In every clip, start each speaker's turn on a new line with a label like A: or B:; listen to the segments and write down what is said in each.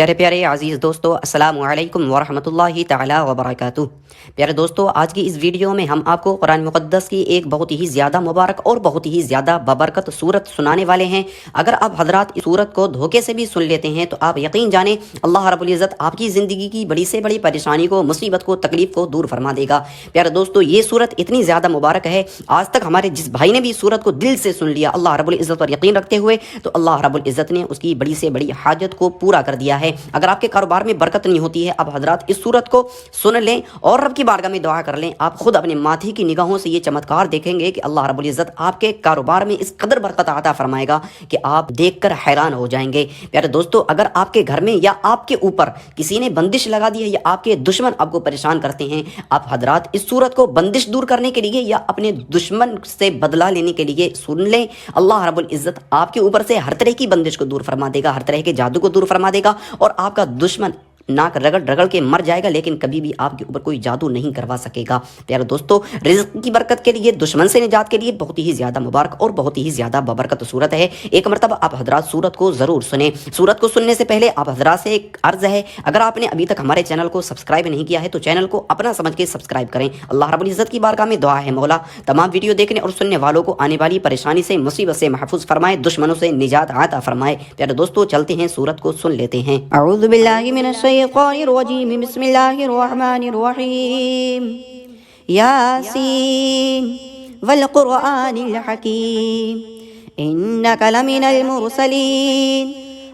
A: प्यारे प्यारे अजीज़ दोस्तों, अस्सलामु अलैकुम वरहमतुल्लाहि ताला वबरकातुहू। प्यारे दोस्तों, आज की इस वीडियो में हम आपको कुरान मुक़द्दस की एक बहुत ही ज़्यादा मुबारक और बहुत ही ज़्यादा बबरकत सूरत सुनाने वाले हैं। अगर आप हजरात इस सूरत को धोखे से भी सुन लेते हैं तो आप यकीन जानें अल्लाह रब्बुल इज़्ज़त आपकी ज़िंदगी की बड़ी से बड़ी परेशानी को, मुसीबत को, तकलीफ़ को दूर फरमा देगा। प्यारे दोस्तों, ये सूरत इतनी ज़्यादा मुबारक है, आज तक हमारे जिस भाई ने भी इस सूरत को दिल से सुन लिया अल्लाह रब्बुल इज़्ज़त पर यकीन रखते हुए, तो अल्लाह रब्बुल इज़्ज़त ने उसकी बड़ी से बड़ी हाजत को पूरा कर दिया है। अगर आपके कारोबार में बरकत नहीं होती है, आप हजरात इस सूरत को सुन लें और रब की बारगाह में दुआ कर लें। आप खुद अपने माथे की निगाहों से ये चमत्कार देखेंगे कि अल्लाह रब्बुल इज़्ज़त आपके कारोबार में इस कदर बरकत अता फरमाएगा कि आप देखकर हैरान हो जाएंगे। प्यारे दोस्तों, अगर आपके घर में या आपके ऊपर किसी ने बंदिश लगा दी है या आपके दुश्मन आपको परेशान करते हैं, आप हजरात इस सूरत को बंदिश दूर करने के लिए या अपने दुश्मन से बदला लेने के लिए सुन लें। अल्लाह रब्बुल इज़्ज़त आपके ऊपर से हर तरह की बंदिश को दूर फरमा देगा, हर तरह के जादू को दूर फरमा देगा और आपका दुश्मन नाक रगड़ रगड़ के मर जाएगा, लेकिन कभी भी आपके ऊपर कोई जादू नहीं करवा सकेगा। प्यारे दोस्तों, रिज़्क़ की बरकत के लिए, दुश्मन से निजात के लिए बहुत ही ज़्यादा मुबारक और बहुत ही ज़्यादा बबरकत सूरत है। एक मरतबा आप हजरात सूरत को ज़रूर सुने। सूरत को सुनने से पहले आप हजरात से एक अर्ज़ है, अगर आपने अभी तक हमारे चैनल को सब्सक्राइब नहीं किया है तो चैनल को अपना समझ के सब्सक्राइब करें। अल्लाह रब्बुल इज़्ज़त की बारगाह में दुआ है, मौला तमाम वीडियो देखने और सुनने वालों को आने वाली परेशानी से, मुसीबत से महफूज फरमाए, दुश्मनों से निजात अता फरमाए। प्यारे दोस्तों, चलते हैं सूरत को सुन लेते हैं।
B: अऊज़ु बिल्लाहि मिनश शैतानिर रजीम, बिस्मिल्लाहिर रहमानिर रहीम। यासीन वल क़ुरआनिल हकीम, इन्नका लमिनल मुरसलीन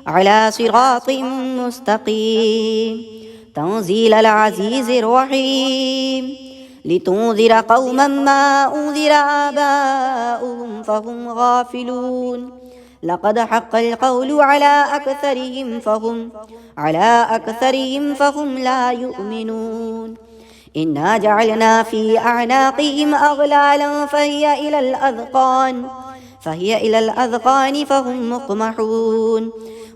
B: अला सिरातिम मुस्तक़ीम, तंज़ीलल अज़ीज़िर रहीम, लितुंज़िरा क़ौमन मा उन्ज़िरा आबाउहुम फ़हुम गाफ़िलून, लक़द हक़्क़ल क़ौलु अला अक्सरिहिम फ़हुम ला युमिनून। इन्ना जअलना फ़ी अअनाक़िहिम अग़लालन फ़हिय इलल अज़क़ान फ़हुम मुक़महून,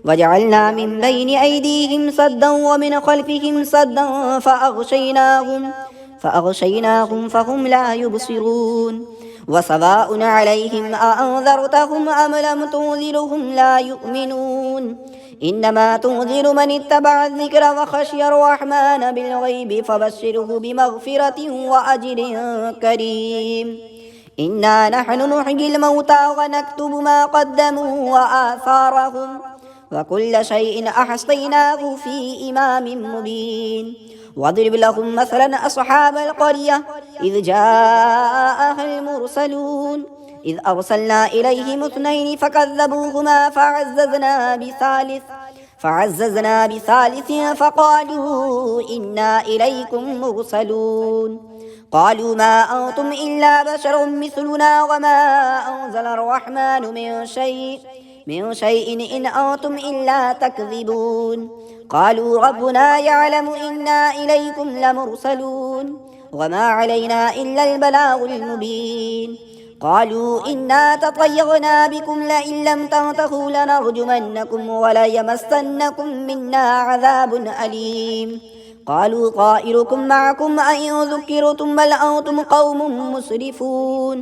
B: वजअलना मिन बैनि अयदीहिम सद्दन व मिन ख़ल्फ़िहिम सद्दन फ़अग़शयनाहुम फ़हुम ला युबसिरून, वसवाउन अलैहिम अअंज़रतहुम अम लम तुंज़िरहुम ला युमिनून। इन्नमा तुंज़िरु मन इत्तबअ ज़िक्र व ख़शिय अर्रहमान बिलग़ैबि फ़बश्शिरहु बिमग़फ़िरतिन व अज्रिन करीम। इन्ना नहनु नुह्यिल मौता व नक्तुबु मा क़द्दमू व आसारहुम व कुल्ल शैइन अहसैनाहु फ़ी इमामिन मुबीन। वद्रिब लहुम मसलन अस्हाबल क़र्यह इज़ जाअहल मुरसलून, इज़ अरसलना इलैहिम इस्नैनि फ़कज़्ज़बूहुमा फ़अज़्ज़ज़ना बिसालिसिन फ़क़ालू इन्ना इलैकुम मुरसलून। क़ालू मा अंतुम इल्ला बशरुम मिस्लुना व मा अंज़ल अर्रहमानु मिन शैइन इन अंतुम इल्ला तकज़िबून। क़ालू रब्बुना यअलमु इन्ना इलैकुम लमुरसलून व मा अलैना इल्लल बलागुल मुबीन। क़ालू इन्ना ततय्यरना बिकुम लइन लम तंतहू लनरजुमन्नकुम व लयमस्सन्नकुम मिन्ना अज़ाबुन अलीम। क़ालू ताइरुकुम मअकुम अइन ज़ुक्किरतुम बल अंतुम क़ौमुम मुस्रिफून।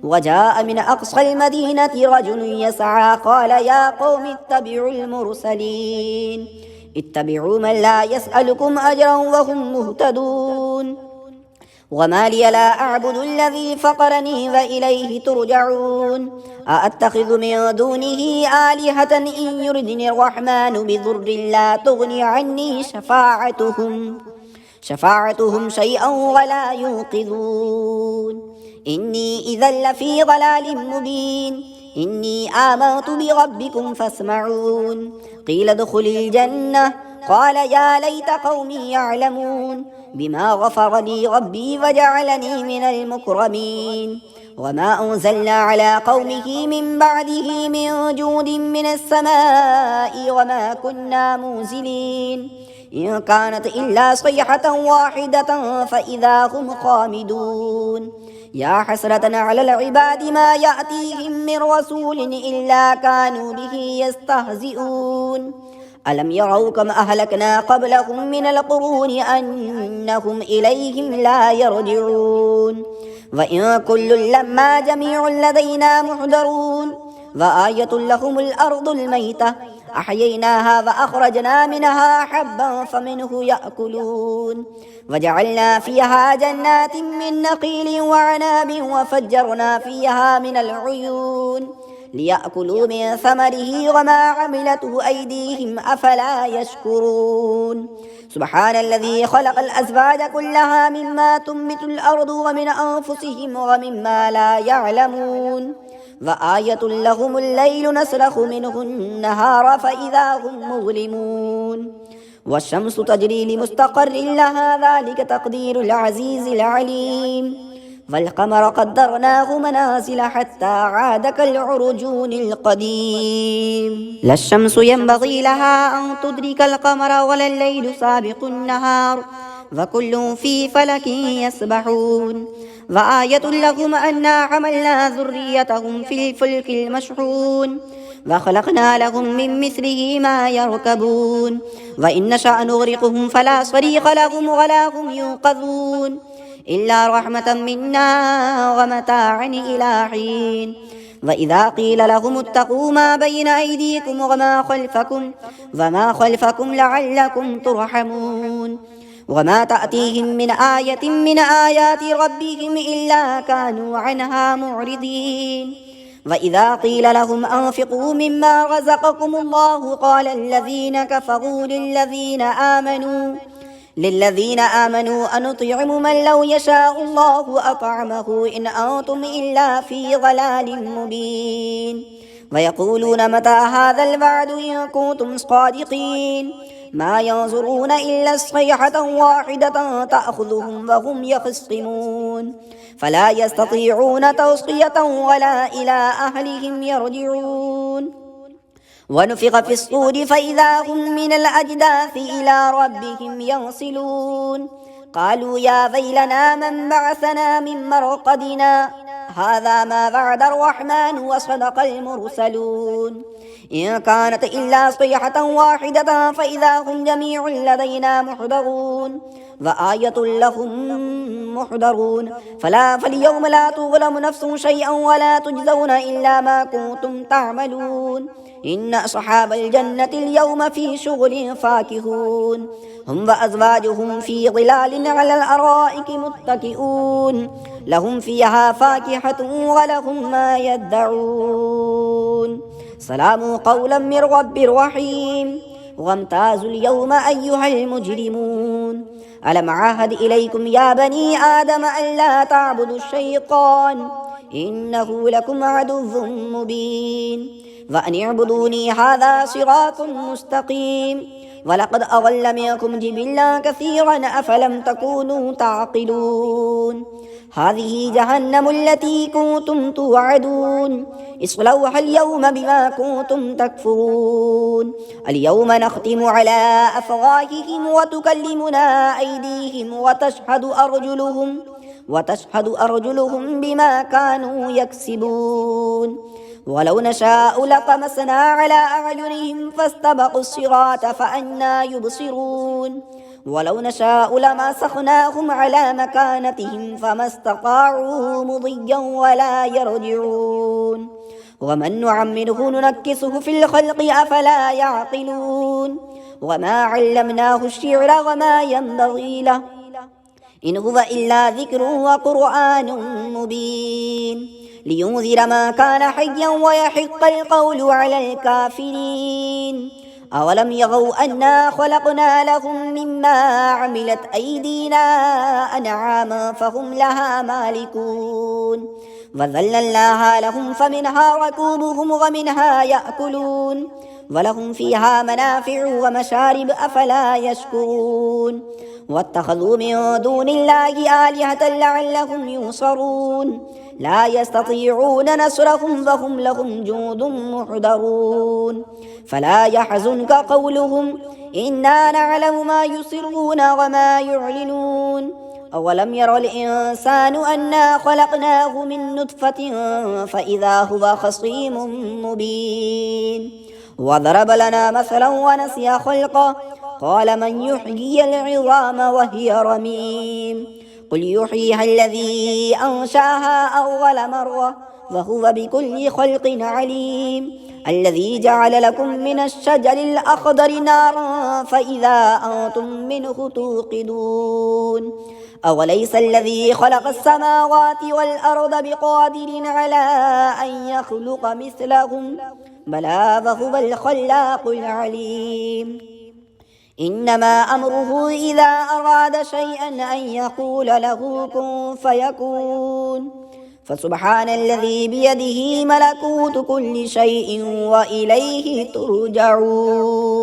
B: वजाअ मिन अक़सल मदीनति रजुलुन यसअ क़ाल या क़ौमि इत्तबिउल मुरसलीन, इत्तबिउ मन ला यसअलुकुम अजरन व हुम मुहतदून। वमा लिय ला अअबुदु अल्लज़ी फ़तरनी व इलैहि तुरजऊन। अअत्तख़िज़ु मिन दूनिही आलिहतन इन युरदिनि अर्रहमानु बिज़ुर्रिन ला तुग़नि अन्नी शफ़ाअतुहुम शैअन व ला युन्क़िज़ून। इन्नी इज़न लफ़ी ज़लालिन मुबीन। इन्नी आमनतु बिरब्बिकुम फ़स्मऊन। क़ील उद्ख़ुलिल जन्नह क़ाल या लैत क़ौमी यअलमून बिमा ग़फ़र ली रब्बी वजअलनी मिनल मुकरमीन। वमा अंज़लना अला क़ौमिही मिन बअदिही मिन जूदिन मिनस समाइ वमा कुन्ना मुंज़िलीन। इन कानत इल्ला सयहतन वाहिदतन फ़इज़ा हुम ख़ामिदून। या हसरतन अलल इबादि मा यातीहिम मिन रसूलिन इल्ला कानू बिही यस्तहज़िऊन। अलम यरौ कम अहलकना क़ब्लहुम मिनल क़ुरूनि अन्नहुम इलैहिम ला यरजिऊन। व इन कुल्लुन लम्मा जमीउन लदैना मुहदरून। व आयतुल लहुमुल अर्दुल मैतह أحييناها فأخرجنا منها حبا فمنه يأكلون وجعلنا فيها جنات من نخيل وعناب وفجرنا فيها من العيون ليأكلوا من ثمره وما عملته أيديهم أفلا يشكرون سبحان الذي خلق الأزواج كلها مما تنبت الأرض ومن أنفسهم ومما لا يعلمون وآية لهم الليل نسلخ منه النهار فإذا هم مظلمون والشمس تجري لمستقر لها ذلك تقدير العزيز العليم والقمر قدرناه منازل حتى عاد كالعرجون القديم لا الشمس ينبغي لها أن تدرك القمر ولا الليل سابق النهار وكل في فلك يسبحون وآية لهم أنا حملنا ذريتهم في الفلك المشحون وخلقنا لهم من مثله ما يركبون وإن نشأ نغرقهم فلا صريخ لهم ولا هم ينقذون إلا رحمة منا ومتاعا إلى حين وإذا قيل لهم اتقوا ما بين أيديكم وما خلفكم لعلكم ترحمون وما تأتيهم من آية من آيات ربهم إلا كانوا عنها معرضين وإذا قيل لهم أنفقوا مما رزقكم الله قال الذين كفروا للذين آمنوا أنطعم من لو يشاء الله أطعمه إن أنتم إلا في ضلال مبين ويقولون متى هذا الوعد إن كنتم صادقين ما ينظرون إلا صيحة واحدة تأخذهم وهم يخصمون فلا يستطيعون توصية ولا إلى أهلهم يرجعون ونفخ في الصور فإذا هم من الأجداث إلى ربهم ينسلون قالوا يا ويلنا من بعثنا من مرقدنا هذا ما وعد الرحمن وصدق المرسلون إن كانت إلا صيحة واحدة فإذا هم جميع لدينا محضرون وآية لهم محضرون فاليوم لا تظلم نفس شيئا ولا تجزون إلا ما كنتم تعملون إن أصحاب الجنة اليوم في شغل فاكهون هم وأزواجهم في ظلال على الأرائك متكئون لهم فيها فاكهة ولهم ما يدعون سلام قولا من رب رحيم وامتازوا اليوم أيها المجرمون ألم عاهد إليكم يا بني آدم ألا تعبدوا الشيطان إنه لكم عدو مبين وأن اعبدوني هذا صراط مستقيم ولقد أضل منكم جبلا كثيرا أفلم تكونوا تعقلون هذه جهنم التي كنتم توعدون اصلوها اليوم بما كنتم تكفرون اليوم نختم على أفواههم وتكلمنا أيديهم وتشهد أرجلهم بما كانوا يكسبون ولو نشاء لطمسنا على أعينهم فاستبقوا الصراط فأنى يبصرون ولو نشاء لمسخناهم على مكانتهم فما استطاعوا مضيا ولا يرجعون ومن نعمره ننكسه في الخلق أفلا يعقلون وما علمناه الشعر وما ينبغي له إن هو إلا ذكر وقرآن مبين لينذر ما كان حيا ويحق القول على الكافرين أولم يروا أنا خلقنا لهم مما عملت أيدينا أنعاما فهم لها مالكون وذللناها لهم فمنها ركوبهم ومنها يأكلون ولهم فيها منافع ومشارب أفلا يشكرون واتخذوا من دون الله آلهة لعلهم ينصرون لا يستطيعون نصرهم وهم لهم جند محضرون فلا يحزنك قولهم إنا نعلم ما يسرون وما يعلنون أولم ير الإنسان أنا خلقناه من نطفة فإذا هو خصيم مبين وضرب لنا مثلا ونسي خلقه قال من يحيي العظام وهي رميم قل يحييها الذي أنشاها أول مرة وهو بكل خلق عليم الذي جعل لكم من الشجر الأخضر نارا فإذا أنتم منه توقدون أوليس الذي خلق السماوات والأرض بقادر على أن يخلق مثلهم بلى وهو الخلاق العليم إنما أمره إذا أراد شيئا أن يقول له كن فيكون فسبحان الذي بيده ملكوت كل شيء وإليه ترجعون.